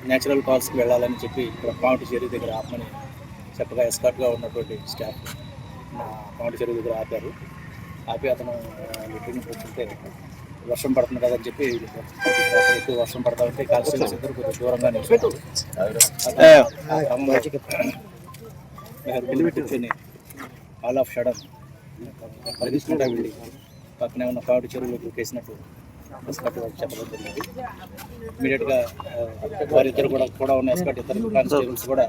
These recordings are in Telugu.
నేచురల్ కాల్స్కి వెళ్ళాలని చెప్పి ఇక్కడ పాయింట్ చెరువు దగ్గర ఆపమని చెప్పగా ఎస్కార్ట్గా ఉన్నటువంటి స్టాఫ్ నా పాయింట్ చెరువు దగ్గర ఆపారు. ఆపి అతను లెట్రిన్ కూర్చుంటే వర్షం పడుతుంది కదని చెప్పి ఎక్కువ వర్షం పడతా ఉంటే కాల్స్టేబుల్స్ ఇద్దరు కొంచెం దూరంగా కూర్చొని ఆల్ ఆఫ్ షడన్ పరిగెత్తుకుంటా వెళ్ళి పక్కనే ఉన్న పాయింట్ చెరువులో దూకేసినట్టు ఎస్కార్ట్ చెప్పడం జరిగింది. ఇమీడియట్గా వారిద్దరు కూడా ఉన్న ఎస్కార్ట్ ఇద్దరు కానిస్టేబుల్స్ కూడా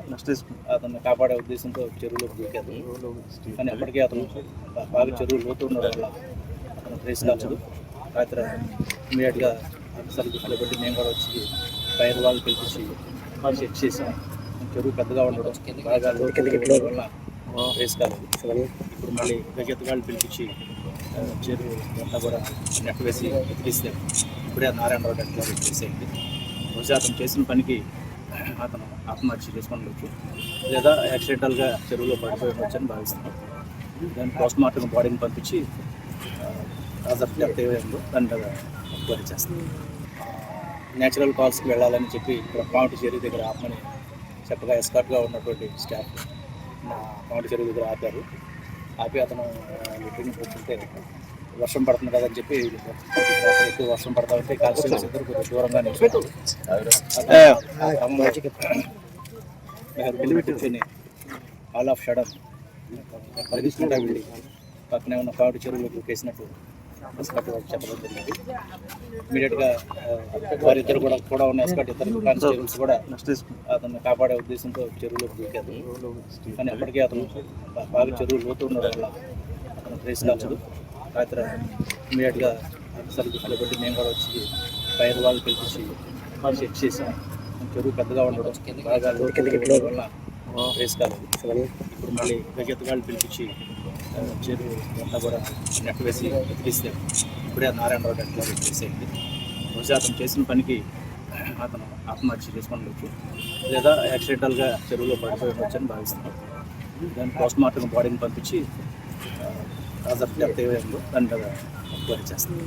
అతన్ని కాపాడే ఉద్దేశంతో చెరువులోకి దూకారు. కానీ అప్పటికే అతను బాగా చెరువు లోతు ఉండడం వల్ల అతను ట్రేస్ కాలేదు. రాత్రి ఇమీడియట్గా ఆఫీసర్ దృష్టిలో పెట్టి మేము కూడా వచ్చి ఫైర్ వాళ్ళు పిలిపించి చెక్ చేసాం. చెరువు పెద్దగా ఉండడం బాగా లోతు ఉండడం వల్ల ట్రేస్ కాలేదు. ఇప్పుడు మళ్ళీ గజెత్తుగాళ్ళు పిలిపించి చెరువు అంతా కూడా నెట్ వేసి ఎత్తిస్తే ఇప్పుడే నారాయణరావు నెట్లో ఎత్తేసేయండి. బహుశా అతను చేసిన పనికి అతను ఆత్మహత్య చేసుకోవచ్చు లేదా యాక్సిడెంటల్గా చెరువులో పడిపోయి ఉండొచ్చని భావిస్తున్నాం. దాన్ని పోస్ట్ మార్టం బాడీని పంపించి డెత్ ఏమైందో దాని మీద ఎంక్వైరీ చేస్తాం. నేచురల్ కాల్స్కి వెళ్ళాలని చెప్పి ఇక్కడ పాయింట్ చెరువు దగ్గర ఆపమని చెప్పగా ఎస్కార్ట్గా ఉన్నటువంటి స్టాఫ్ నా పాయింట్ చెరువు దగ్గర ఆపారు. ఆపి అతను లెట్రిన్ కూర్చుంటే వర్షం పడుతుంది కదని చెప్పి ఎక్కువ వర్షం పడతా ఉంటే కాల్స్టేబుల్స్ ఇద్దరు కొంచెం దూరంగా కూర్చొని ఆల్ ఆఫ్ షడన్ పరిగెత్తుకుంటా వెళ్ళి పక్కనే ఉన్న పాయింట్ చెరువులో దూకేసినట్టు ఎస్కార్ట్ చెప్పడం జరిగింది. ఇమీడియట్గా వారిద్దరు కూడా ఉన్న ఎస్కార్ట్ ఇద్దరు కానిస్టేబుల్స్ కూడా అతన్ని కాపాడే ఉద్దేశంతో చెరువులోకి దూకారు. కానీ అప్పటికే అతను బాగా చెరువు లోతు ఉండడం వల్ల అతను ట్రేస్ కాలేదు. రాత్రి ఇమీడియట్గా ఆఫీసర్ దృష్టిలో పెట్టి మేము కూడా వచ్చి ఫైర్ వాళ్ళు పిలిపించి చెక్ చేసాం. చెరువు పెద్దగా ఉండడం బాగా లోతు ఉండడం వల్ల ట్రేస్ కాలేదు. ఇప్పుడు మళ్ళీ గజెత్తుగాళ్ళు పిలిపించి చెరువు అంతా కూడా నెట్ వేసి ఎత్తిస్తే ఇప్పుడే నారాయణరావు నెట్లో ఎత్తేసేయండి. బహుశా అతను చేసిన పనికి అతను ఆత్మహత్య చేసుకోవచ్చు లేదా యాక్సిడెంటల్గా చెరువులో పడిపోయి ఉండొచ్చని భావిస్తున్నాం. దాన్ని పోస్ట్ మార్టం బాడీని పంపించి డెత్ ఏమైందో దాని మీద ఎంక్వైరీ చేస్తాం.